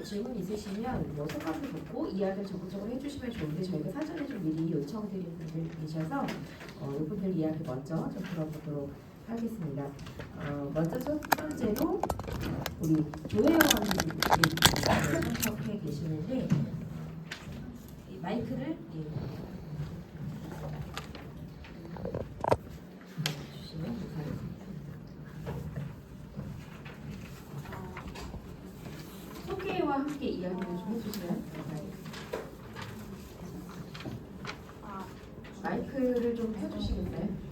질문 있으시면 소감도 좋고 이야기를 적극적으로 해주시면 좋은데 저희가 사전에 좀 미리 요청드린 분들 계셔서 이분들 이야기 먼저 좀 들어보도록 하겠습니다. 먼저 첫 번째로 우리 조혜원님이 참석해 계시는데 마이크를 주시면 감사하겠습니다. 소개와 함께 이야기를 좀 해주시면 감사하겠습니다. 마이크를 좀 펴주시겠어요?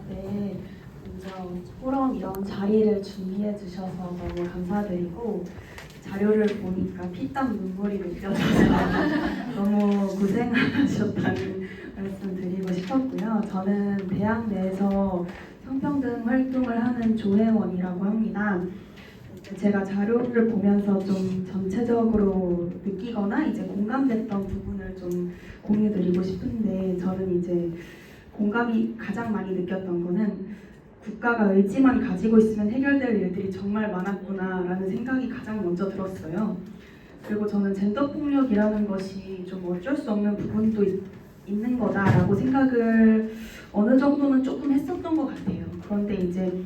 네. 먼저 포럼 이런 자리를 준비해 주셔서 너무 감사드리고 자료를 보니까 피땀 눈물이 느껴져서 너무 고생하셨다는 말씀 드리고 싶었고요. 저는 대학 내에서 성평등 활동을 하는 조혜원이라고 합니다. 제가 자료를 보면서 좀 전체적으로 느끼거나 이제 공감됐던 부분을 좀 공유드리고 싶은데 저는 이제 공감이 가장 많이 느꼈던 거는 국가가 의지만 가지고 있으면 해결될 일들이 정말 많았구나라는 생각이 가장 먼저 들었어요. 그리고 저는 젠더 폭력이라는 것이 좀 어쩔 수 없는 부분도 있는 거다라고 생각을 어느 정도는 조금 했었던 것 같아요. 그런데 이제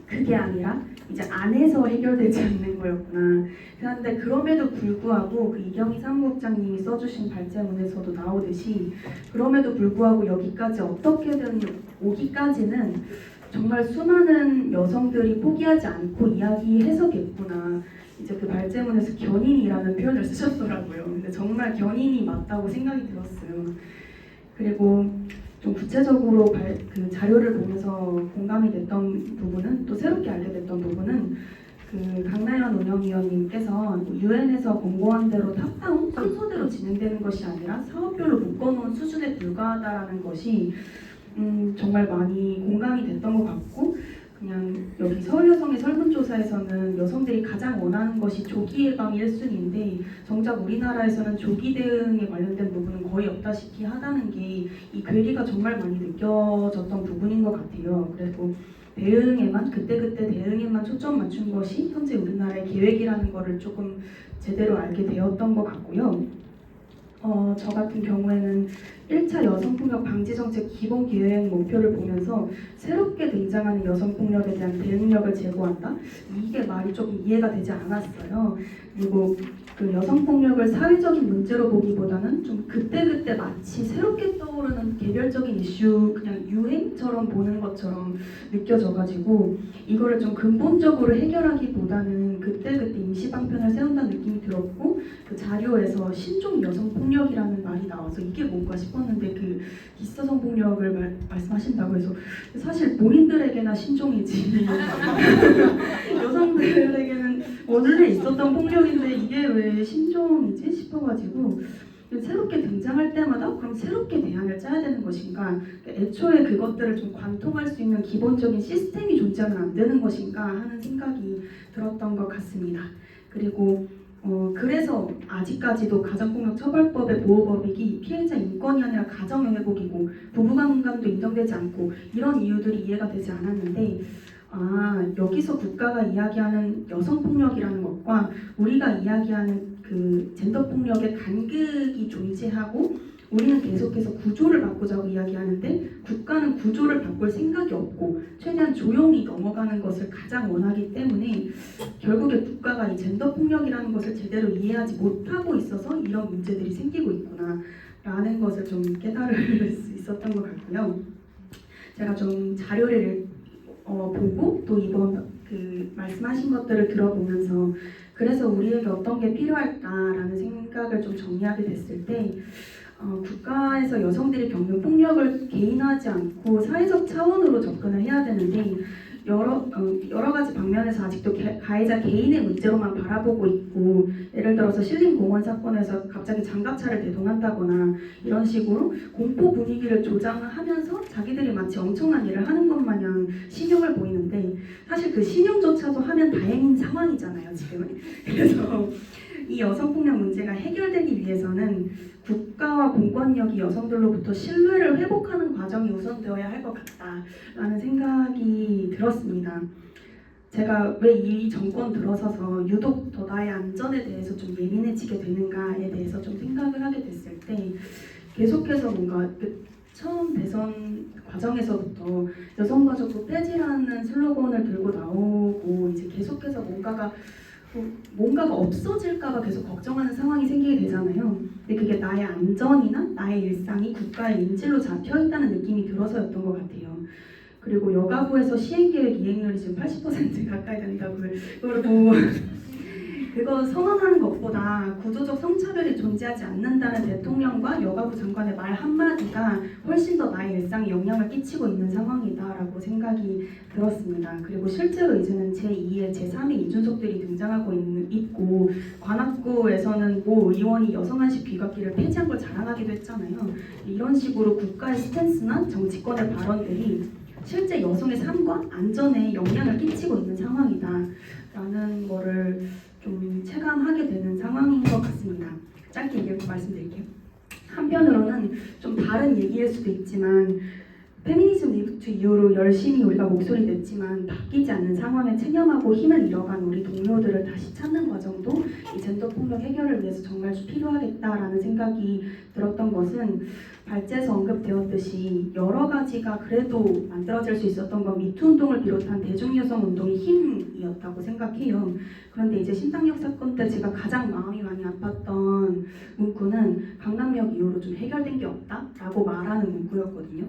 그게 아니라 이제 안에서 해결되지 않는 거였구나. 그런데 그럼에도 불구하고 그 이경희 사무국장님이 써주신 발제문에서도 나오듯이 그럼에도 불구하고 여기까지 어떻게든 오기까지는 정말 수많은 여성들이 포기하지 않고 이야기해서겠구나. 이제 그 발제문에서 견인이라는 표현을 쓰셨더라고요. 근데 정말 견인이 맞다고 생각이 들었어요. 그리고 좀 구체적으로 그 자료를 보면서 공감이 됐던 부분은 또 새롭게 알게 됐던 부분은 그 강나연 운영위원님께서 유엔에서 권고한 대로 탑다운 순서대로 진행되는 것이 아니라 사업별로 묶어놓은 수준에 불과하다라는 것이 정말 많이 공감이 됐던 것 같고 그냥 여기 서울여성의 설문조사에서는 여성들이 가장 원하는 것이 조기 예방이 1순위인데 정작 우리나라에서는 조기 대응에 관련된 부분은 거의 없다시피 하다는 게 이 괴리가 정말 많이 느껴졌던 부분인 것 같아요. 그리고 대응에만 그때그때 대응에만 초점 맞춘 것이 현재 우리나라의 계획이라는 거를 조금 제대로 알게 되었던 것 같고요. 저 같은 경우에는 1차 여성폭력 방지 정책 기본 계획 목표를 보면서 새롭게 등장하는 여성폭력에 대한 대응력을 제고한다? 이게 말이 조금 이해가 되지 않았어요. 그리고 그 여성폭력을 사회적인 문제로 보기보다는 좀 그때그때 마치 새롭게 떠오르는 개별적인 이슈 그냥 유행처럼 보는 것처럼 느껴져가지고 이거를 좀 근본적으로 해결하기보다는 그때그때 임시방편을 세운다는 느낌이 들었고 그 자료에서 신종 여성폭력이라는 말이 나와서 이게 뭔가 싶었는데 그 기스성폭력을 말씀하신다고 해서 사실 본인들에게나 신종이지 여성들에게는 원래 있었던 폭력인데 이게 왜 신종이지 싶어가지고 새롭게 등장할 때마다 그럼 새롭게 대안을 짜야 되는 것인가, 애초에 그것들을 좀 관통할 수 있는 기본적인 시스템이 존재하면 안 되는 것인가 하는 생각이 들었던 것 같습니다. 그리고 그래서 아직까지도 가정폭력 처벌법의 보호법익이 피해자 인권이 아니라 가정의 회복이고 부부간감도 인정되지 않고 이런 이유들이 이해가 되지 않았는데 여기서 국가가 이야기하는 여성폭력이라는 것과 우리가 이야기하는 그 젠더폭력의 간극이 존재하고 우리는 계속해서 구조를 바꾸자고 이야기하는데 국가는 구조를 바꿀 생각이 없고 최대한 조용히 넘어가는 것을 가장 원하기 때문에 결국에 국가가 이 젠더폭력이라는 것을 제대로 이해하지 못하고 있어서 이런 문제들이 생기고 있구나 라는 것을 좀 깨달을 수 있었던 것 같고요. 제가 좀 자료를 보고 또 이번 그 말씀하신 것들을 들어보면서 그래서 우리에게 어떤 게 필요할까라는 생각을 좀 정리하게 됐을 때 국가에서 여성들이 겪는 폭력을 개인화하지 않고 사회적 차원으로 접근을 해야 되는데 여러 가지 방면에서 아직도 가해자 개인의 문제로만 바라보고 있고 예를 들어서 신림공원 사건에서 갑자기 장갑차를 대동한다거나 이런 식으로 공포 분위기를 조장하면서 자기들이 마치 엄청난 일을 하는 것 마냥 신용을 보이는데 사실 그 신용조차도 하면 다행인 상황이잖아요, 지금은. 그래서 이 여성폭력 문제가 해결되기 위해서는 국가와 공권력이 여성들로부터 신뢰를 회복하는 과정이 우선되어야 할 것 같다라는 생각이 들었습니다. 제가 왜 이 정권 들어서서 유독 더 나의 안전에 대해서 좀 예민해지게 되는가에 대해서 좀 생각을 하게 됐을 때 계속해서 뭔가 그 처음 대선 과정에서부터 여성가족부 폐지라는 슬로건을 들고 나오고 이제 계속해서 뭔가가 없어질까봐 계속 걱정하는 상황이 생기게 되잖아요. 근데 그게 나의 안전이나 나의 일상이 국가의 인질로 잡혀있다는 느낌이 들어서였던 것 같아요. 그리고 여가부에서 시행계획 이행률이 지금 80% 가까이 된다고 그러고 그거 선언하는 것보다 구조적 성차별이 존재하지 않는다는 대통령과 여가부 장관의 말 한마디가 훨씬 더 나의 일상에 영향을 끼치고 있는 상황이다라고 생각이 들었습니다. 그리고 실제로 이제는 제2의 제3의 이준석들이 등장하고 있고 관악구에서는 모 의원이 여성 한식 귀갓길을 폐지한 걸 자랑하기도 했잖아요. 이런 식으로 국가의 스탠스나 정치권의 발언들이 실제 여성의 삶과 안전에 영향을 끼치고 있는 상황이다라는 거를 좀 체감하게 되는 상황인 것 같습니다. 짧게 말씀드릴게요. 한편으로는 좀 다른 얘기일 수도 있지만 페미니즘 리부트 이후로 열심히 우리가 목소리 냈지만 바뀌지 않는 상황에 체념하고 힘을 잃어간 우리 동료들을 다시 찾는 과정도 이 젠더 폭력 해결을 위해서 정말 필요하겠다라는 생각이 들었던 것은 발제에서 언급되었듯이 여러 가지가 그래도 만들어질 수 있었던 건 미투 운동을 비롯한 대중여성 운동의 힘이었다고 생각해요. 그런데 이제 신당역 사건 때 제가 가장 마음이 많이 아팠던 문구는 강남역 이후로 좀 해결된 게 없다라고 말하는 문구였거든요.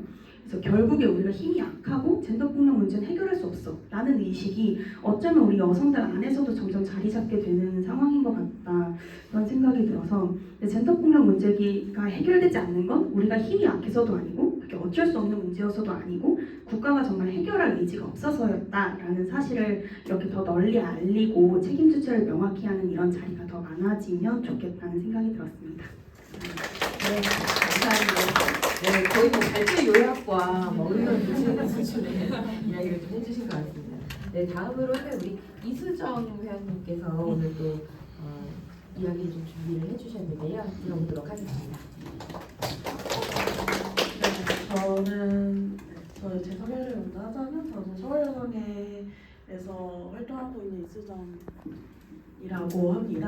그래서 결국에 우리가 힘이 약하고 젠더폭력 문제는 해결할 수 없어 라는 의식이 어쩌면 우리 여성들 안에서도 점점 자리 잡게 되는 상황인 것 같다 그런 생각이 들어서 젠더폭력 문제가 해결되지 않는 건 우리가 힘이 약해서도 아니고 그게 어쩔 수 없는 문제여서도 아니고 국가가 정말 해결할 의지가 없어서였다라는 사실을 이렇게 더 널리 알리고 책임 주체를 명확히 하는 이런 자리가 더 많아지면 좋겠다는 생각이 들었습니다. 네, 감사합니다. 네, 거의 뭐 발제 요약과 뭐 의견 주시는 수준의 이야기를 좀 해주신 것 같습니다. 네, 다음으로는 우리 이수정 회원님께서 오늘 또 이야기 좀 준비를 해주셨는데요. 들어보도록 하겠습니다. 제 소개를 먼저 하자면 저는 서울여성회에서 활동하고 있는 이수정이라고 합니다.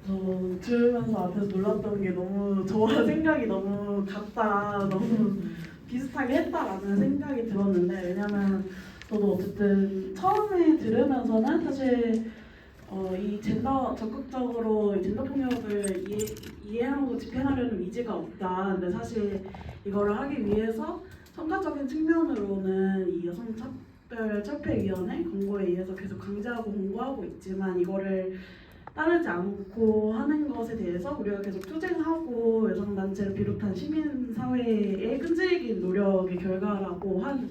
저 들으면서 앞에서 놀랐던 게 너무 저와 생각이 너무 같다, 너무 비슷하게 했다라는 생각이 들었는데 왜냐면 저도 어쨌든 처음에 들으면서는 사실 이 적극적으로 젠더 폭력을 이해하고 집행하려는 의지가 없다. 근데 사실 이거를 하기 위해서 성과적인 측면으로는 이 여성차별철폐위원회 권고에 의해서 계속 강제하고 공고하고 있지만 이거를 따르지 않고 하는 것에 대해서 우리가 계속 투쟁하고 여성단체를 비롯한 시민사회의 끈질긴 노력의 결과라고 한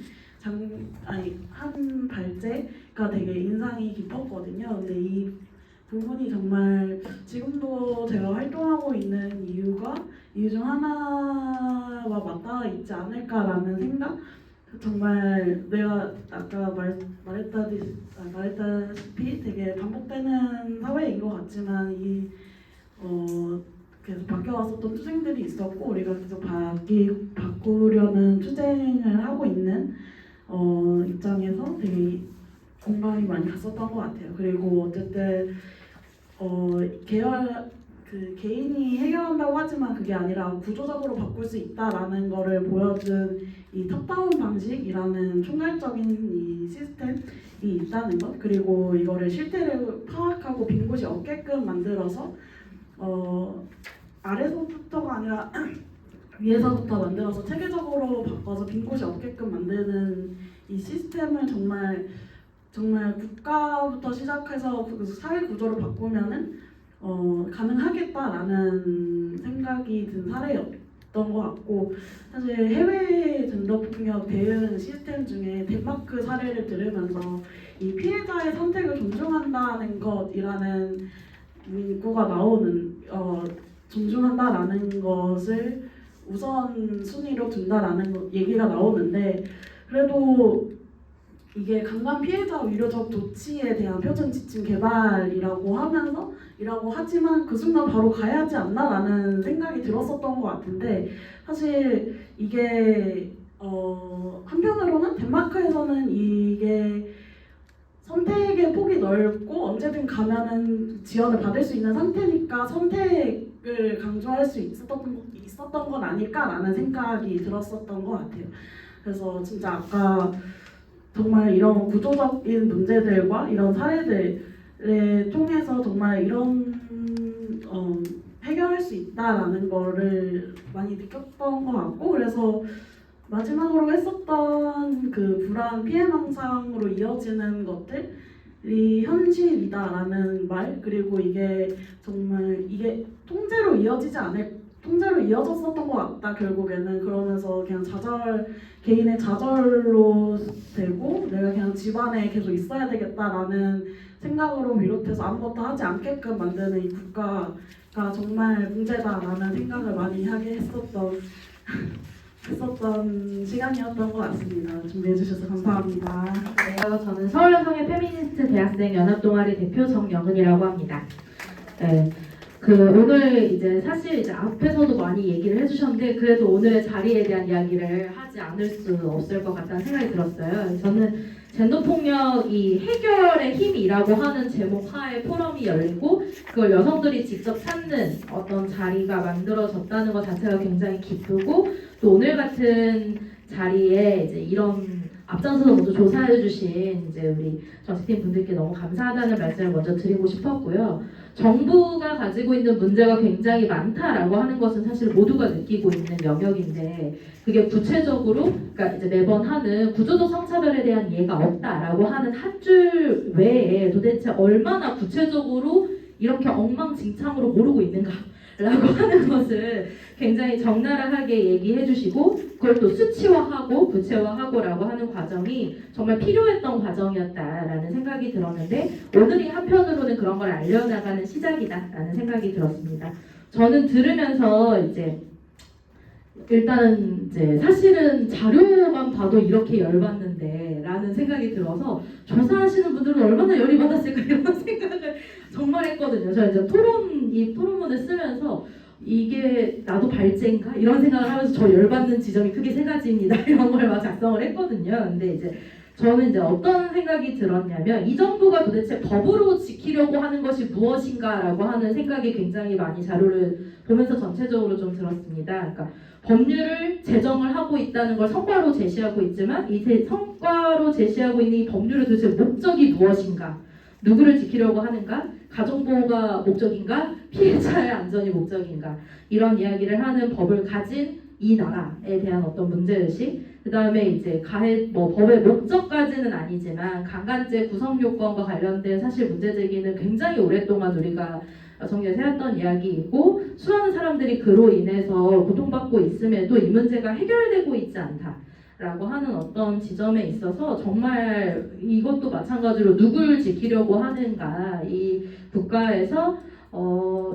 발제가 되게 인상이 깊었거든요. 근데 이 부분이 정말 지금도 제가 활동하고 있는 이유 중 하나와 맞닿아 있지 않을까라는 생각? 정말 내가 아까 말했다시피 되게 반복되는 사회인 것 같지만 계속 바뀌어왔었던 투쟁들이 있었고 우리가 계속 바꾸려는 투쟁을 하고 있는 입장에서 되게 공감이 많이 갔었던 것 같아요. 그리고 어쨌든 개인이 해결한다고 하지만 그게 아니라 구조적으로 바꿀 수 있다라는 거를 보여준 이 탑다운 방식이라는 총괄적인 이 시스템이 있다는 것, 그리고 이거를 실태를 파악하고 빈 곳이 없게끔 만들어서 아래서부터가 아니라 위에서부터 만들어서 체계적으로 바꿔서 빈 곳이 없게끔 만드는 이 시스템을 정말 국가부터 시작해서 사회 구조를 바꾸면은 가능하겠다라는 생각이 든 사례였던 것 같고 사실 해외 젠더폭력 대응 시스템 중에 덴마크 사례를 들으면서 이 피해자의 선택을 존중한다는 것이라는 문구가 존중한다라는 것을 우선 순위로 둔다라는 얘기가 나오는데 그래도 이게 강간 피해자 위로적 조치에 대한 표준 지침 개발이라고 하지만 그 순간 바로 가야 하지 않나라는 생각이 들었었던 것 같은데 사실 이게 한편으로는 덴마크에서는 이게 선택의 폭이 넓고 언제든 가면은 지원을 받을 수 있는 상태니까 선택을 강조할 수 있었던 건 아닐까라는 생각이 들었었던 것 같아요. 그래서 진짜 아까 정말 이런 구조적인 문제들과 이런 사례들을 통해서 정말 이런 해결할 수 있다라는 거를 많이 느꼈던 것 같고 그래서 마지막으로 했었던 그 불안 피해망상으로 이어지는 것들이 현실이다라는 말 그리고 이게 정말 이게 통제로 이어졌었던 것 같다 결국에는 그러면서 그냥 개인의 좌절로 되고 내가 그냥 집안에 계속 있어야 되겠다라는 생각으로 비롯해서 아무것도 하지 않게끔 만드는 이 국가가 정말 문제다라는 생각을 많이 하게 했었던 시간이었던 것 같습니다. 준비해 주셔서 감사합니다. 저는 서울여성의 페미니스트 대학생 연합동아리 대표 정영은이라고 합니다. 네. 오늘 이제 사실 이제 앞에서도 많이 얘기를 해주셨는데 그래도 오늘의 자리에 대한 이야기를 하지 않을 수 없을 것 같다는 생각이 들었어요. 저는 젠더폭력이 해결의 힘이라고 하는 제목 하에 포럼이 열리고 그걸 여성들이 직접 찾는 어떤 자리가 만들어졌다는 것 자체가 굉장히 기쁘고 또 오늘 같은 자리에 이제 이런 앞장서서 먼저 조사해주신 이제 우리 정치팀 분들께 너무 감사하다는 말씀을 먼저 드리고 싶었고요. 정부가 가지고 있는 문제가 굉장히 많다라고 하는 것은 사실 모두가 느끼고 있는 영역인데 그게 구체적으로 그러니까 이제 매번 하는 구조적 성차별에 대한 이해가 없다라고 하는 한 줄 외에 도대체 얼마나 구체적으로 이렇게 엉망진창으로 모르고 있는가라고 하는 것을 굉장히 적나라하게 얘기해 주시고 그걸 또 수치화하고 구체화하고라고 하는 과정이 정말 필요했던 과정이었다라는 생각이 들었는데 오늘이 한편으로는 그런 걸 알려나가는 시작이다라는 생각이 들었습니다. 저는 들으면서 이제 일단은 이제 사실은 자료만 봐도 이렇게 열받는데 라는 생각이 들어서 조사하시는 분들은 얼마나 열이 받았을까 이런 생각을 정말 했거든요. 저 이제 이 토론문을 쓰면서 이게 나도 발제인가? 이런 생각을 하면서 저 열받는 지점이 크게 세 가지입니다. 이런 걸 막 작성을 했거든요. 근데 이제 저는 이제 어떤 생각이 들었냐면 이 정부가 도대체 법으로 지키려고 하는 것이 무엇인가라고 하는 생각이 굉장히 많이 자료를 보면서 전체적으로 좀 들었습니다. 그러니까 법률을 제정을 하고 있다는 걸 성과로 제시하고 있지만 이 성과로 제시하고 있는 이 법률의 도대체 목적이 무엇인가? 누구를 지키려고 하는가? 가정보호가 목적인가? 피해자의 안전이 목적인가? 이런 이야기를 하는 법을 가진 이 나라에 대한 어떤 문제의식 그 다음에 이제 법의 목적까지는 아니지만 강간죄 구성요건과 관련된 사실 문제제기는 굉장히 오랫동안 우리가 여성계에서 해왔던 이야기이고 수많은 사람들이 그로 인해서 고통받고 있음에도 이 문제가 해결되고 있지 않다라고 하는 어떤 지점에 있어서 정말 이것도 마찬가지로 누굴 지키려고 하는가 이 국가에서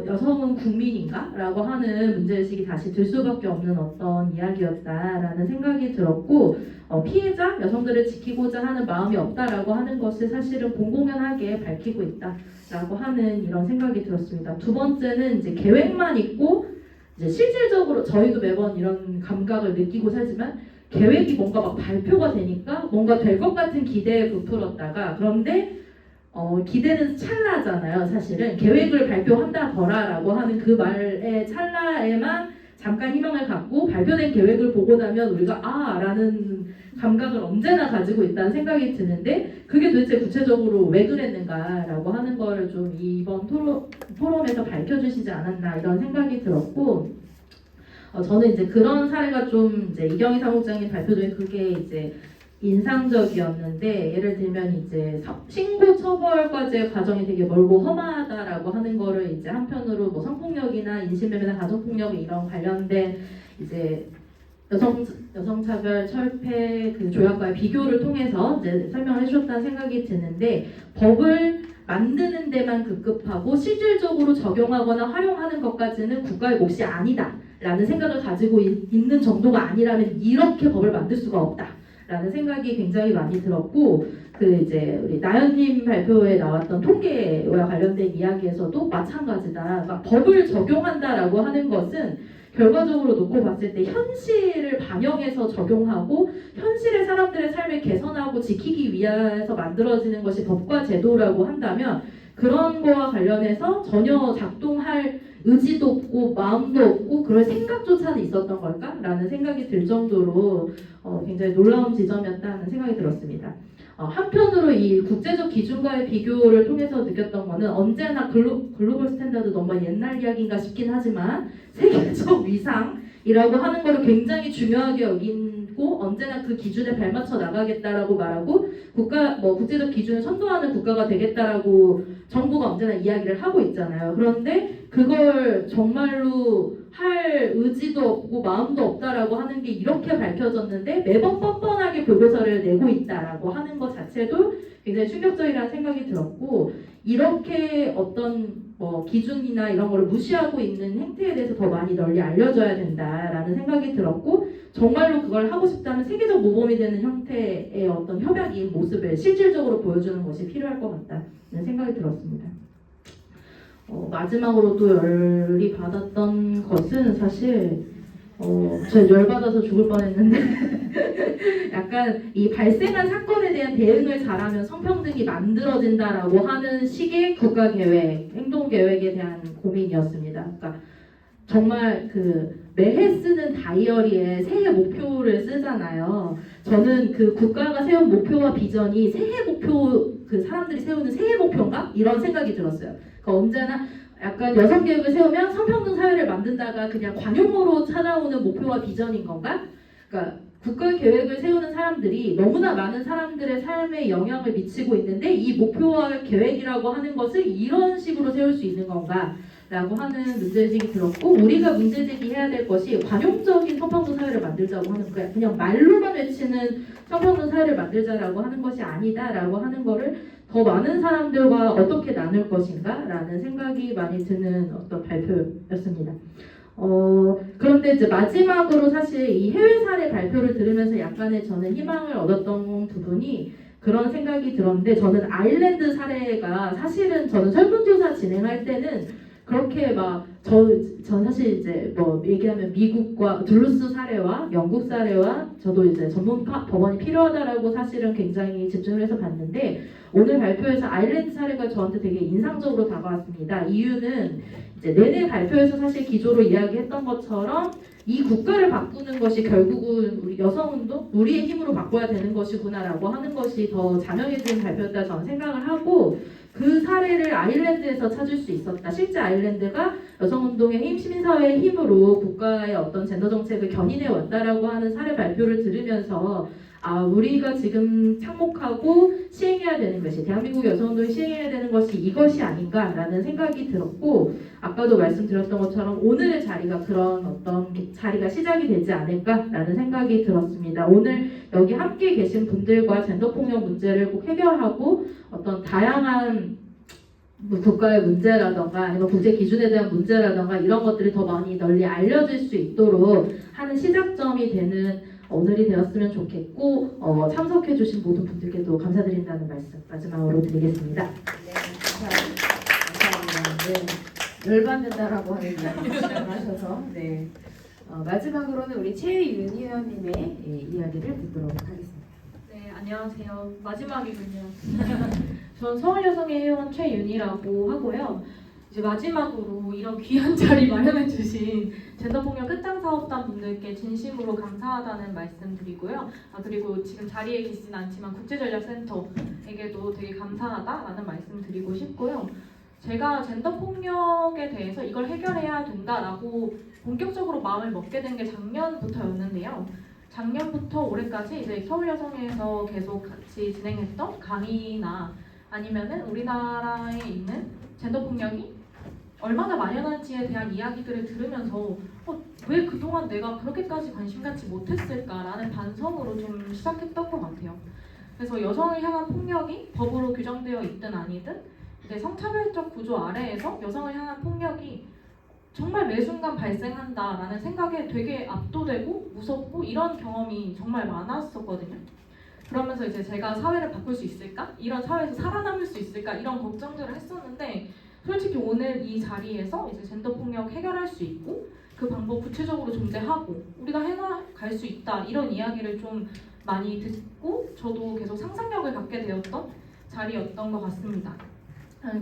여성은 국민인가? 라고 하는 문제의식이 다시 들 수밖에 없는 어떤 이야기였다라는 생각이 들었고 피해자, 여성들을 지키고자 하는 마음이 없다라고 하는 것을 사실은 공공연하게 밝히고 있다라고 하는 이런 생각이 들었습니다. 두 번째는 이제 계획만 있고 이제 실질적으로 저희도 매번 이런 감각을 느끼고 살지만 계획이 뭔가 막 발표가 되니까 뭔가 될 것 같은 기대에 부풀었다가 그런데 기대는 찰나잖아요. 사실은 계획을 발표한다더라라고 하는 그 말의 찰나에만 잠깐 희망을 갖고 발표된 계획을 보고 나면 우리가 라는 감각을 언제나 가지고 있다는 생각이 드는데 그게 도대체 구체적으로 왜 그랬는가라고 하는 거를 좀 이번 토론에서 밝혀주시지 않았나 이런 생각이 들었고 저는 이제 그런 사례가 좀 이제 이경희 사무장님 발표된 그게 이제 인상적이었는데 예를 들면 이제 신고 처벌과제 과정이 되게 멀고 험하다라고 하는 거를 이제 한편으로 뭐 성폭력이나 인신매매나 가정폭력 이런 관련된 이제 여성차별 철폐 그 조약과의 비교를 통해서 이제 설명을 해주셨다는 생각이 드는데 법을 만드는 데만 급급하고 실질적으로 적용하거나 활용하는 것까지는 국가의 몫이 아니다 라는 생각을 가지고 있는 정도가 아니라면 이렇게 법을 만들 수가 없다 라는 생각이 굉장히 많이 들었고, 그 이제 우리 나연님 발표에 나왔던 통계와 관련된 이야기에서도 마찬가지다. 그러니까 법을 적용한다라고 하는 것은 결과적으로 놓고 봤을 때 현실을 반영해서 적용하고 현실의 사람들의 삶을 개선하고 지키기 위해서 만들어지는 것이 법과 제도라고 한다면 그런 거와 관련해서 전혀 작동할 의지도 없고 마음도 없고 그럴 생각조차는 있었던 걸까라는 생각이 들 정도로 굉장히 놀라운 지점이었다는 생각이 들었습니다. 한편으로 이 국제적 기준과의 비교를 통해서 느꼈던 거는 언제나 글로벌 스탠다드 너무 옛날 이야기인가 싶긴 하지만 세계적 위상이라고 하는 거를 굉장히 중요하게 여기고 언제나 그 기준에 발맞춰 나가겠다라고 말하고 국제적 기준을 선도하는 국가가 되겠다라고 정부가 언제나 이야기를 하고 있잖아요. 그런데 그걸 정말로 할 의지도 없고 마음도 없다라고 하는 게 이렇게 밝혀졌는데 매번 뻔뻔하게 보고서를 내고 있다라고 하는 것 자체도 굉장히 충격적이라는 생각이 들었고 이렇게 어떤 기준이나 이런 거를 무시하고 있는 행태에 대해서 더 많이 널리 알려져야 된다라는 생각이 들었고 정말로 그걸 하고 싶다면 세계적 모범이 되는 형태의 어떤 협약인 모습을 실질적으로 보여주는 것이 필요할 것 같다는 생각이 들었습니다. 마지막으로 또 열이 받았던 것은 사실 저 열받아서 죽을 뻔했는데 약간 이 발생한 사건에 대한 대응을 잘하면 성평등이 만들어진다라고 하는 식의 국가계획, 행동계획에 대한 고민이었습니다. 그러니까 정말 매해 쓰는 다이어리에 새해 목표를 쓰잖아요. 저는 그 국가가 세운 목표와 비전이 새해 목표 사람들이 세우는 새해 목표인가? 이런 생각이 들었어요. 언제나 약간 여성 계획을 세우면 성평등 사회를 만든다가 그냥 관용어로 찾아오는 목표와 비전인 건가? 그러니까 국가 계획을 세우는 사람들이 너무나 많은 사람들의 삶에 영향을 미치고 있는데 이 목표와 계획이라고 하는 것을 이런 식으로 세울 수 있는 건가? 라고 하는 문제제기 들었고 우리가 문제제기해야 될 것이 관용적인 성평등 사회를 만들자고 하는 거야. 그냥 말로만 외치는 성평등 사회를 만들자라고 하는 것이 아니다라고 하는 거를 더 많은 사람들과 어떻게 나눌 것인가 라는 생각이 많이 드는 어떤 발표였습니다. 그런데 이제 마지막으로 사실 이 해외 사례 발표를 들으면서 약간의 저는 희망을 얻었던 부분이 그런 생각이 들었는데 저는 아일랜드 사례가 사실은 저는 설문조사 진행할 때는 그렇게 전 사실 이제 얘기하면 미국과 둘루스 사례와 영국 사례와 저도 이제 전문 법원이 필요하다라고 사실은 굉장히 집중을 해서 봤는데 오늘 발표에서 아일랜드 사례가 저한테 되게 인상적으로 다가왔습니다. 이유는 이제 내내 발표에서 사실 기조로 이야기했던 것처럼 이 국가를 바꾸는 것이 결국은 우리 여성운동, 우리의 힘으로 바꿔야 되는 것이구나라고 하는 것이 더 자명해진 발표였다 저는 생각을 하고 그 사례를 아일랜드에서 찾을 수 있었다. 실제 아일랜드가 여성운동의 힘, 시민사회의 힘으로 국가의 어떤 젠더 정책을 견인해 왔다라고 하는 사례 발표를 들으면서 우리가 지금 착목하고 시행해야 되는 것이 대한민국 여성운동이 시행해야 되는 것이 이것이 아닌가라는 생각이 들었고 아까도 말씀드렸던 것처럼 오늘의 자리가 그런 어떤 자리가 시작이 되지 않을까라는 생각이 들었습니다. 오늘 여기 함께 계신 분들과 젠더폭력 문제를 꼭 해결하고 어떤 다양한 국가의 문제라던가 아니면 국제 기준에 대한 문제라던가 이런 것들이 더 많이 널리 알려질 수 있도록 하는 시작점이 되는 오늘이 되었으면 좋겠고 참석해주신 모든 분들께도 감사드린다는 말씀 마지막으로 드리겠습니다. 네, 감사합니다. 네, 열받는다라고 하는 이야기 시작하셔서 네. 마지막으로는 우리 최윤희 의원님의 이야기를 듣도록 하겠습니다. 네, 안녕하세요. 마지막이군요. 전 서울여성의 회원 최윤희라고 하고요. 이제 마지막으로 이런 귀한 자리 마련해주신 젠더폭력 끝장사업단 분들께 진심으로 감사하다는 말씀드리고요. 그리고 지금 자리에 계시진 않지만 국제전략센터에게도 되게 감사하다라는 말씀 드리고 싶고요. 제가 젠더폭력에 대해서 이걸 해결해야 된다라고 본격적으로 마음을 먹게 된 게 작년부터였는데요. 작년부터 올해까지 이제 서울여성에서 계속 같이 진행했던 강의나 아니면은 우리나라에 있는 젠더폭력이 얼마나 만연한지에 대한 이야기들을 들으면서 왜 그동안 내가 그렇게까지 관심 갖지 못했을까라는 반성으로 좀 시작했던 것 같아요. 그래서 여성을 향한 폭력이 법으로 규정되어 있든 아니든 이제 성차별적 구조 아래에서 여성을 향한 폭력이 정말 매 순간 발생한다라는 생각에 되게 압도되고 무섭고 이런 경험이 정말 많았었거든요. 그러면서 이제 제가 사회를 바꿀 수 있을까? 이런 사회에서 살아남을 수 있을까? 이런 걱정들을 했었는데 솔직히 오늘 이 자리에서 이제 젠더 폭력 해결할 수 있고 그 방법 구체적으로 존재하고 우리가 해나갈 수 있다 이런 이야기를 좀 많이 듣고 저도 계속 상상력을 갖게 되었던 자리였던 것 같습니다.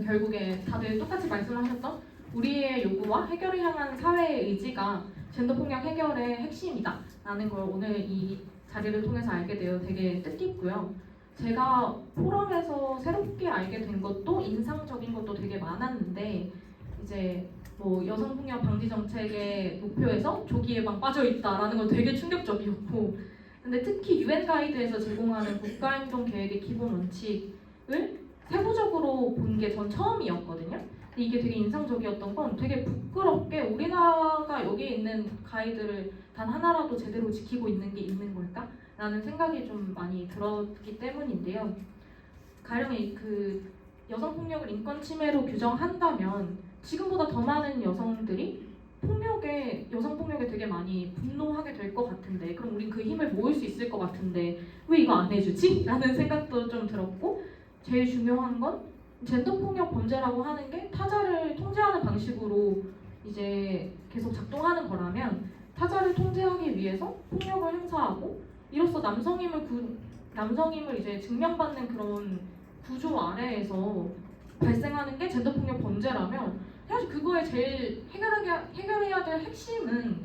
결국에 다들 똑같이 말씀하셨던 우리의 요구와 해결을 향한 사회의 의지가 젠더 폭력 해결의 핵심이다 라는 걸 오늘 이 자리를 통해서 알게 되어 되게 뜻깊고요. 제가 포럼에서 새롭게 알게 된 것도 인상적인 것도 되게 많았는데 이제 뭐 여성폭력 방지 정책의 목표에서 조기 예방 빠져 있다라는 건 되게 충격적이었고, 근데 특히 UN 가이드에서 제공하는 국가행동 계획의 기본 원칙을 세부적으로 본 게 전 처음이었거든요. 근데 이게 되게 인상적이었던 건 되게 부끄럽게 우리나라가 여기에 있는 가이드를 단 하나라도 제대로 지키고 있는 게 있는 걸까? 라는 생각이 좀 많이 들었기 때문인데요. 가령 그 여성폭력을 인권 침해로 규정한다면 지금보다 더 많은 여성들이 여성폭력에 되게 많이 분노하게 될 것 같은데, 그럼 우린 그 힘을 모을 수 있을 것 같은데 왜 이거 안 해주지? 라는 생각도 좀 들었고, 제일 중요한 건 젠더폭력 범죄라고 하는 게 타자를 통제하는 방식으로 이제 계속 작동하는 거라면 타자를 통제하기 위해서 폭력을 행사하고 이로써 남성임을 이제 증명받는 그런 구조 아래에서 발생하는 게 젠더폭력 범죄라면 사실 그거에 제일 해결해야 될 핵심은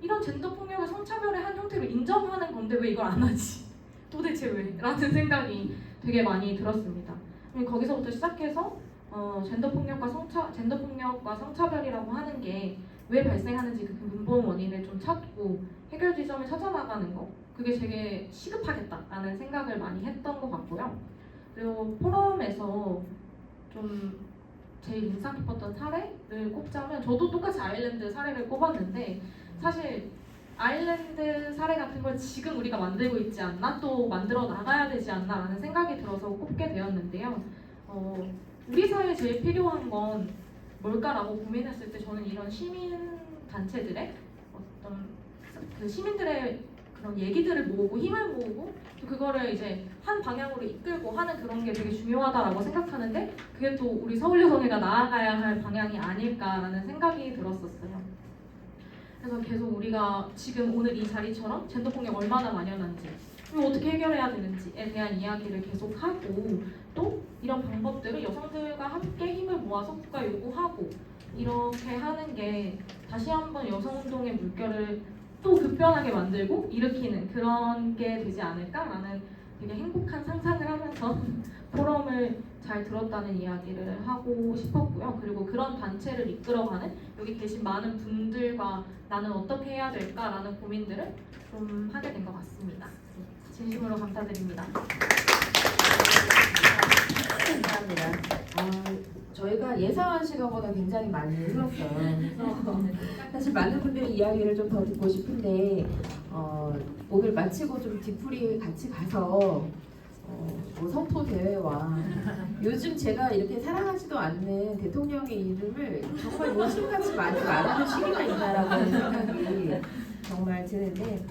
이런 젠더폭력을 성차별의 한 형태로 인정하는 건데 왜 이걸 안 하지? 도대체 왜? 라는 생각이 되게 많이 들었습니다. 거기서부터 시작해서 젠더폭력과 성차별이라고 하는 게 왜 발생하는지 그 근본 원인을 좀 찾고 해결 지점을 찾아나가는 거, 그게 되게 시급하겠다라는 생각을 많이 했던 것 같고요. 그리고 포럼에서 좀 제일 인상 깊었던 사례를 꼽자면 저도 똑같이 아일랜드 사례를 꼽았는데 사실 아일랜드 사례 같은 걸 지금 우리가 만들고 있지 않나, 또 만들어 나가야 되지 않나 라는 생각이 들어서 꼽게 되었는데요. 우리 사회에 제일 필요한 건 뭘까라고 고민했을 때 저는 이런 시민단체들의 어떤 그 시민들의 그런 얘기들을 모으고 힘을 모으고 또 그거를 이제 한 방향으로 이끌고 하는 그런 게 되게 중요하다라고 생각하는데, 그게 또 우리 서울여성회가 나아가야 할 방향이 아닐까라는 생각이 들었었어요. 그래서 계속 우리가 지금 오늘 이 자리처럼 젠더폭력 얼마나 만연한지, 그리고 어떻게 해결해야 되는지에 대한 이야기를 계속하고, 또 이런 방법들을 여성들과 함께 힘을 모아서 국가 요구하고 이렇게 하는 게 다시 한번 여성운동의 물결을 또 급변하게 만들고 일으키는 그런 게 되지 않을까라는 되게 행복한 상상을 하면서 포럼을 잘 들었다는 이야기를 하고 싶었고요. 그리고 그런 단체를 이끌어가는 여기 계신 많은 분들과 나는 어떻게 해야 될까라는 고민들을 좀 하게 된 것 같습니다. 진심으로 감사드립니다. 감사합니다. 저희가 예상한 시간보다 굉장히 많이 흘렀어요. 그래서 사실 많은 분들의 이야기를 좀 더 듣고 싶은데 오늘 마치고 좀 뒤풀이 같이 가서 뭐 선포 대회와 요즘 제가 이렇게 사랑하지도 않는 대통령의 이름을 정말 요즘같이 많이 말하는 시기가 있나라고 하는 생각이 정말 드는데,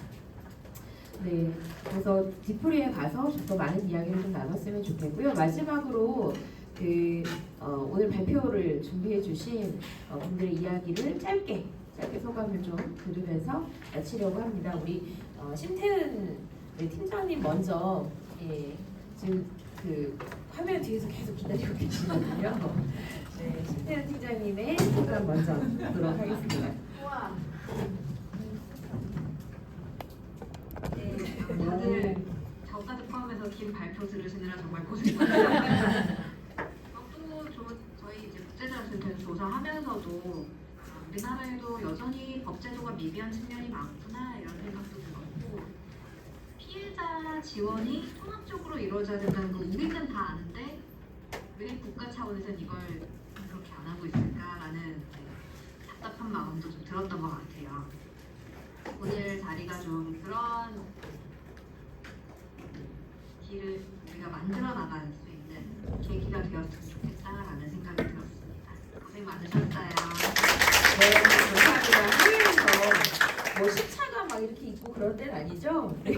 네, 그래서 뒤풀이에 가서 좀 더 많은 이야기를 좀 나눴으면 좋겠고요. 마지막으로 오늘 발표를 준비해주신 분들의 이야기를 짧게 소감을 좀 들으면서 마치려고 합니다. 우리 심태은 팀장님 먼저 지금 그 화면 뒤에서 계속 기다리고 계시거든요. 네, 심태은 팀장님의 소감 먼저 듣도록 하겠습니다. 네, 다들 저까지 포함해서 긴 발표 들으시느라 정말 고생 많으셨어요. 저희 이제 국제자료센터 조사하면서도 우리나라에도 여전히 법제도가 미비한 측면이 많구나 이런 생각도 들었고, 피해자 지원이 통합적으로 이루어져야 된다는 거 우리는 다 아는데 왜 국가 차원에서는 이걸 그렇게 안 하고 있을까라는 답답한 마음도 좀 들었던 것 같아요. 오늘 자리가 좀 그런 길을 우리가 만들어 나갈 수 있는 계기가 되었으면 좋겠다라는 생각이 들었습니다. 고생 많으셨어요. 네, 감사합니다. 해외에서 뭐 시차가 막 이렇게 있고 그럴 땐 아니죠? 네,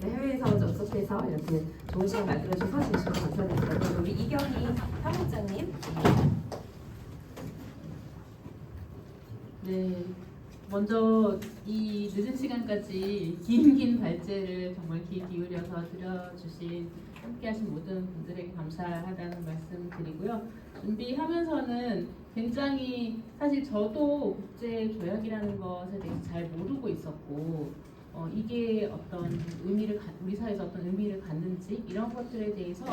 해외에서 접속해서 해서 이렇게 좋은 시간 만들어주셔서 진심으로 감사드립니다. 그리고 우리 이경희 사무장님. 네, 먼저 이 늦은 시간까지 긴 발제를 정말 귀 기울여서 들어주신 함께하신 모든 분들에게 감사하다는 말씀 드리고요. 준비하면서는 굉장히 사실 저도 국제 조약이라는 것에 대해서 잘 모르고 있었고 이게 어떤 우리 사회에서 어떤 의미를 갖는지 이런 것들에 대해서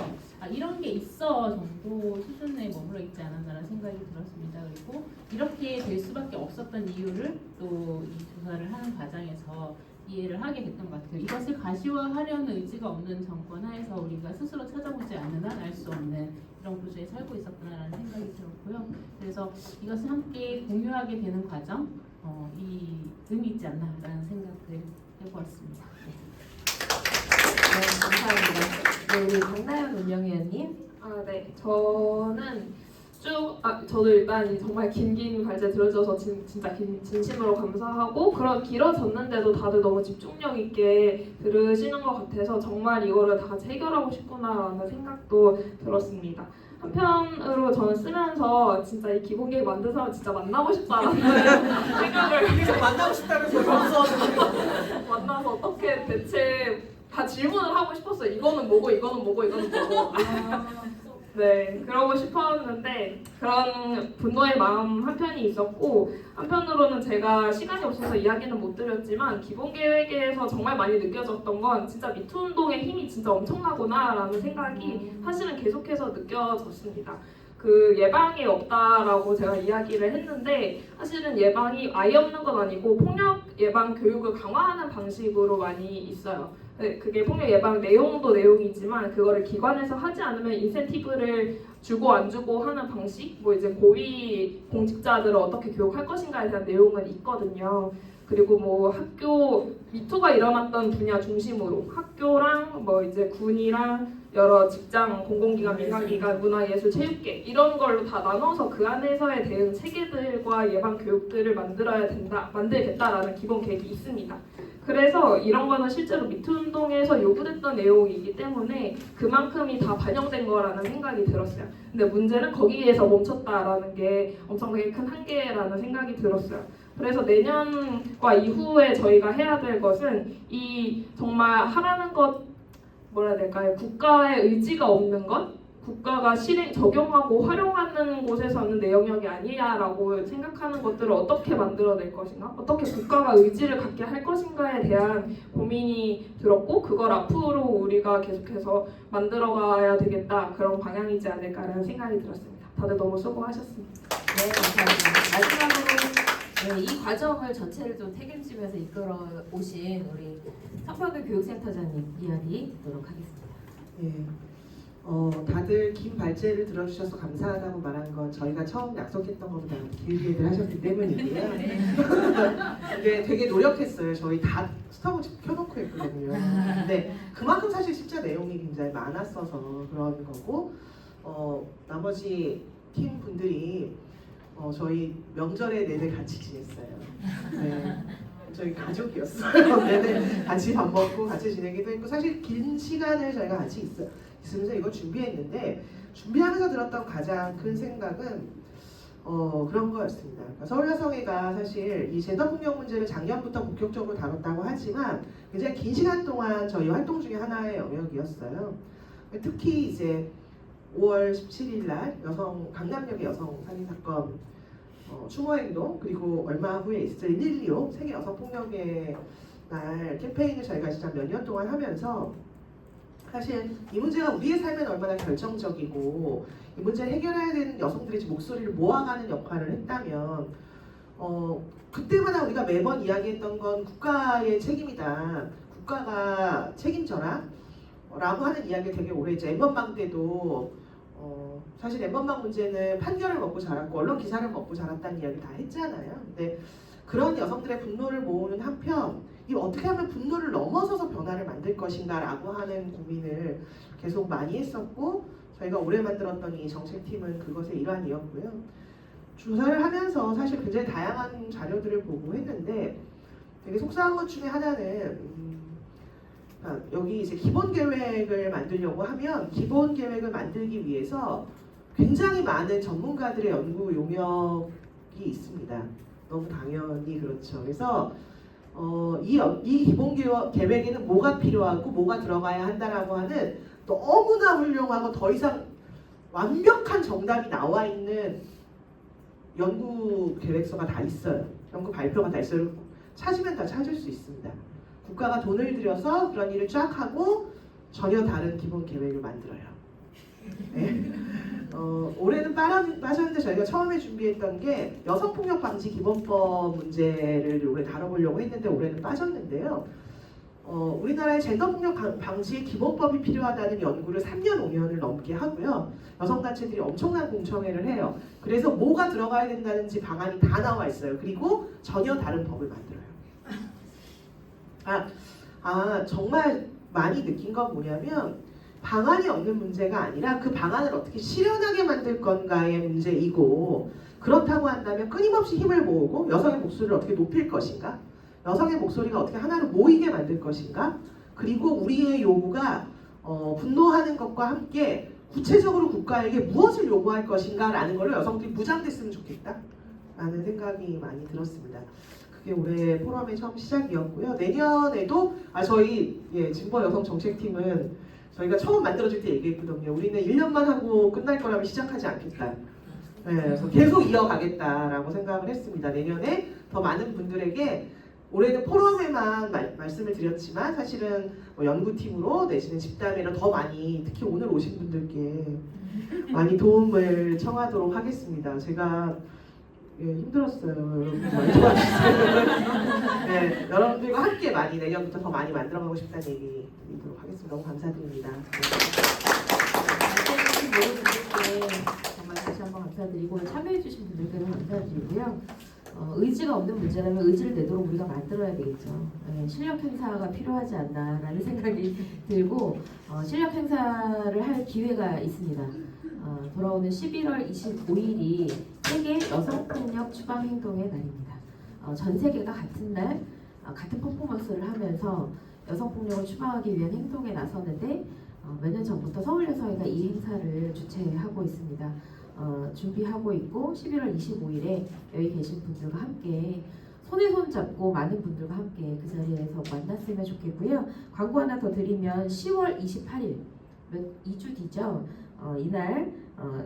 이런 게 있어 정도 수준에 머물러 있지 않았나라는 생각이 들었습니다. 그리고 이렇게 될 수밖에 없었던 이유를 또 이 조사를 하는 과정에서 이해를 하게 됐던 것 같아요. 이것을 가시화하려는 의지가 없는 정권 하에서 우리가 스스로 찾아보지 않는 한 알 수 없는 이런 구조에 살고 있었구나라는 생각이 들었고요. 그래서 이것을 함께 공유하게 되는 과정, 이 의미 있지 않나라는 생각을 해보았습니다. 네, 감사합니다. 네, 우리 강나연 운영위원님. 네. 저도 일단 정말 긴 발제 들어줘서 진짜 진심으로 감사하고 길어졌는데도 다들 너무 집중력 있게 들으시는 것 같아서 정말 이거를 다 같이 해결하고 싶구나라는 생각도 들었습니다. 한편으로 저는 쓰면서 진짜 이 기본 계획 만든 사람 진짜 만나고 싶다라는 생각을 계속 만나고 싶다는 소리 만나서 어떻게 대체 다 질문을 하고 싶었어요. 이거는 뭐고 이거는 뭐고 이거는 뭐고. 네, 그러고 싶었는데 그런 분노의 마음 한편이 있었고 한편으로는 제가 시간이 없어서 이야기는 못 드렸지만 기본 계획에서 정말 많이 느껴졌던 건 진짜 미투 운동의 힘이 진짜 엄청나구나라는 생각이 사실은 계속해서 느껴졌습니다. 그 예방이 없다라고 제가 이야기를 했는데 사실은 예방이 아예 없는 건 아니고 폭력 예방 교육을 강화하는 방식으로 많이 있어요. 네, 그게 폭력 예방 내용도 내용이지만 그거를 기관에서 하지 않으면 인센티브를 주고 안 주고 하는 방식, 뭐 이제 고위 공직자들을 어떻게 교육할 것인가에 대한 내용은 있거든요. 그리고 뭐 학교 미투가 일어났던 분야 중심으로 학교랑 뭐 이제 군이랑 여러 직장, 공공기관, 민간기관, 문화예술, 체육계 이런 걸로 다 나눠서 그 안에서의 대응 체계들과 예방 교육들을 만들겠다라는 기본 계획이 있습니다. 그래서 이런 거는 실제로 미투 운동에서 요구됐던 내용이기 때문에 그만큼이 다 반영된 거라는 생각이 들었어요. 근데 문제는 거기에서 멈췄다라는 게 엄청나게 큰 한계라는 생각이 들었어요. 그래서 내년과 이후에 저희가 해야 될 것은 이 정말 하라는 것 뭐라 해야 될까요? 국가의 의지가 없는 것? 국가가 적용하고 활용하는 곳에서는 내 영역이 아니냐라고 생각하는 것들을 어떻게 만들어낼 것인가? 어떻게 국가가 의지를 갖게 할 것인가에 대한 고민이 들었고 그걸 앞으로 우리가 계속해서 만들어가야 되겠다 그런 방향이지 않을까라는 생각이 들었습니다. 다들 너무 수고하셨습니다. 네, 감사합니다. 마지막으로 이 과정을 전체를 좀 책임지면서 이끌어 오신 우리 성평등 교육센터장님 이야기 듣도록 하겠습니다. 예. 다들 긴 발제를 들어주셔서 감사하다고 말한 건 저희가 처음 약속했던 것보다 길게들 하셨기 때문이고요. 근데 되게 노력했어요. 저희 다 스톱워치 켜놓고 했거든요. 근데 그만큼 사실 진짜 내용이 굉장히 많았어서 그런 거고 나머지 팀 분들이 저희 명절에 내내 같이 지냈어요. 네. 저희 가족이었어요. 내내 같이 밥 먹고 같이 지내기도 했고 사실 긴 시간을 저희가 같이 있으면서 이걸 준비했는데 준비하면서 들었던 가장 큰 생각은 그런 거였습니다. 그러니까 서울여성회가 사실 이 젠더폭력 문제를 작년부터 본격적으로 다뤘다고 하지만 굉장히 긴 시간 동안 저희 활동 중에 하나의 영역이었어요. 특히 이제 5월 17일 날 강남역의 여성 살인 사건 추모행동 그리고 얼마 후에 있을 1.25 세계 여성폭력의 날 캠페인을 저희가 진짜 몇 년 동안 하면서 사실 이 문제가 우리의 삶에는 얼마나 결정적이고 이 문제를 해결해야 되는 여성들의 목소리를 모아가는 역할을 했다면 그때마다 우리가 매번 이야기했던 건 국가의 책임이다. 국가가 책임져라 라고 하는 이야기를 되게 오래 했죠. 엠번방 때도 사실 엠번방 문제는 판결을 먹고 자랐고 언론 기사를 먹고 자랐다는 이야기 다 했잖아요. 근데 그런 여성들의 분노를 모으는 한편 이 어떻게 하면 분노를 넘어서서 변화를 만들 것인가 라고 하는 고민을 계속 많이 했었고 저희가 올해 만들었던 이 정책팀은 그것의 일환이었고요. 조사를 하면서 사실 굉장히 다양한 자료들을 보고 했는데 되게 속상한 것 중에 하나는 여기 이제 기본 계획을 만들려고 하면 기본 계획을 만들기 위해서 굉장히 많은 전문가들의 연구 용역이 있습니다. 너무 당연히 그렇죠. 그래서 이 기본 계획에는 뭐가 필요하고 뭐가 들어가야 한다라고 하는 너무나 훌륭하고 더 이상 완벽한 정답이 나와 있는 연구 계획서가 다 있어요. 연구 발표가 다 있어요. 찾으면 다 찾을 수 있습니다. 국가가 돈을 들여서 그런 일을 쫙 하고 전혀 다른 기본 계획을 만들어요. 네. 올해는 빠졌는데 저희가 처음에 준비했던 게 여성폭력 방지 기본법 문제를 올해 다뤄보려고 했는데 올해는 빠졌는데요. 우리나라의 젠더폭력 방지 기본법이 필요하다는 연구를 3년 5년을 넘게 하고요. 여성단체들이 엄청난 공청회를 해요. 그래서 뭐가 들어가야 된다는지 방안이 다 나와 있어요. 그리고 전혀 다른 법을 만들어요. 정말 많이 느낀 건 뭐냐면 방안이 없는 문제가 아니라 그 방안을 어떻게 실현하게 만들 건가의 문제이고, 그렇다고 한다면 끊임없이 힘을 모으고 여성의 목소리를 어떻게 높일 것인가, 여성의 목소리가 어떻게 하나로 모이게 만들 것인가, 그리고 우리의 요구가 분노하는 것과 함께 구체적으로 국가에게 무엇을 요구할 것인가 라는 걸로 여성들이 무장됐으면 좋겠다 라는 생각이 많이 들었습니다. 그게 올해 포럼의 처음 시작이었고요. 내년에도 저희 진보 여성 정책팀은 저희가 처음 만들어질 때 얘기했거든요. 우리는 1년만 하고 끝날 거라면 시작하지 않겠다. 네, 그래서 계속 이어가겠다라고 생각을 했습니다. 내년에 더 많은 분들에게, 올해는 포럼에만 말씀을 드렸지만 사실은 연구팀으로 내지는 집단회로 더 많이, 특히 오늘 오신 분들께 많이 도움을 청하도록 하겠습니다. 제가 힘들었어요. 여러분 많이 도와주세요. 네, 여러분들과 함께 많이 내년부터 더 많이 만들어가고 싶다는 얘기 드리도록 하겠습니다. 너무 감사드립니다. 모든 분들께 정말 다시 한번 감사드리고 참여해주신 분들께는 감사드리고요. 의지가 없는 문제라면 의지를 내도록 우리가 만들어야 되겠죠. 실력 행사가 필요하지 않나라는 생각이 들고, 실력 행사를 할 기회가 있습니다. 돌아오는 11월 25일이 세계 여성폭력 추방 행동의 날입니다. 전 세계가 같은 날 같은 퍼포먼스를 하면서 여성폭력을 추방하기 위한 행동에 나서는데, 몇 년 전부터 서울여성회가 이 행사를 주최하고 있습니다. 준비하고 있고 11월 25일에 여기 계신 분들과 함께 손에 손 잡고 많은 분들과 함께 그 자리에서 만났으면 좋겠고요. 광고 하나 더 드리면 10월 28일 2주 뒤죠. 이날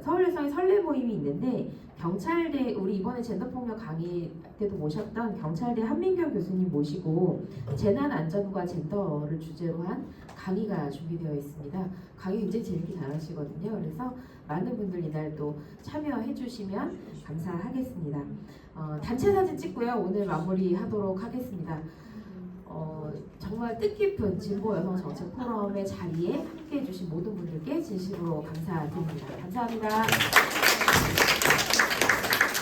서울여성의 설레 모임이 있는데, 경찰대, 우리 이번에 젠더폭력 강의 때도 모셨던 경찰대 한민경 교수님 모시고 재난안전과 젠더를 주제로 한 강의가 준비되어 있습니다. 강의 굉장히 재밌게 잘하시거든요. 그래서 많은 분들 이날 또 참여해 주시면 감사하겠습니다. 단체 사진 찍고요. 오늘 마무리하도록 하겠습니다. 정말 뜻깊은 진보 여성 정책 포럼의 자리에 함께해 주신 모든 분들께 진심으로 감사드립니다. 감사합니다.